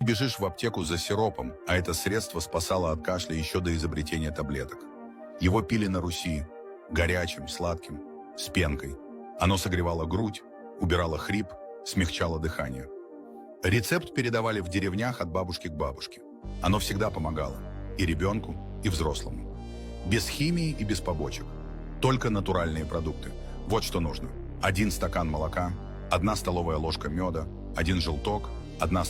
бежишь в аптеку за сиропом, а это средство спасало от кашля еще до изобретения таблеток. Его пили на Руси, горячим, сладким, с пенкой. Оно согревало грудь, убирало хрип, смягчало дыхание. Рецепт передавали в деревнях от бабушки к бабушке. Оно всегда помогало и ребенку, и взрослому. Без химии и без побочек. Только натуральные продукты. Вот что нужно. 1 стакан молока, 1 столовая ложка меда, 1 желток, 1